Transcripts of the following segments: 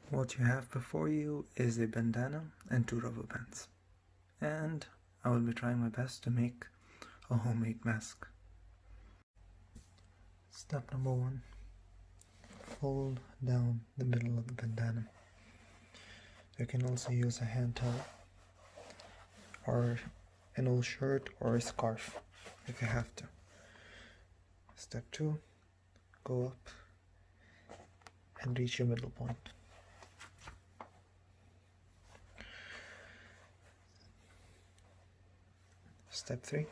What you have before you is a bandana and two rubber bands, and I will be trying my best to make a homemade mask. Step number 1. Fold down the middle of the bandana. You can also use a hand towel or an old shirt or a scarf if you have to. Step 2. Go up and reach your middle point. Step 3.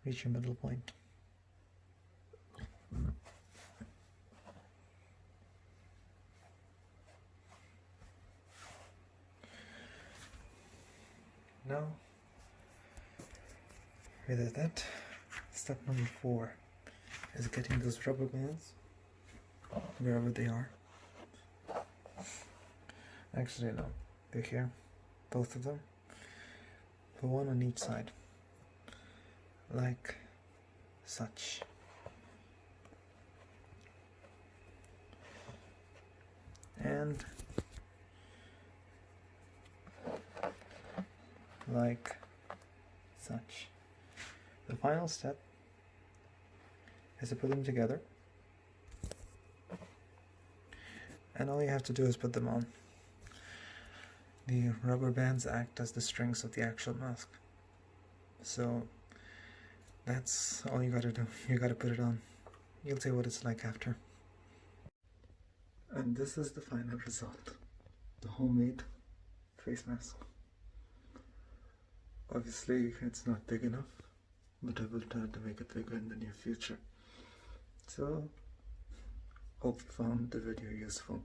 Reach your middle point. Now, with that, step number 4 is getting those rubber bands wherever they are. Actually, no, they're here, both of them. Put one on each side, like such. And like such. The final step is to put them together, and all you have to do is put them on. The rubber bands act as the strings of the actual mask, so that's all you gotta do. You gotta put it on. You'll see what it's like after. And this is the final result, the homemade face mask. Obviously it's not big enough, but I will try to make it bigger in the near future. So, hope you found the video useful.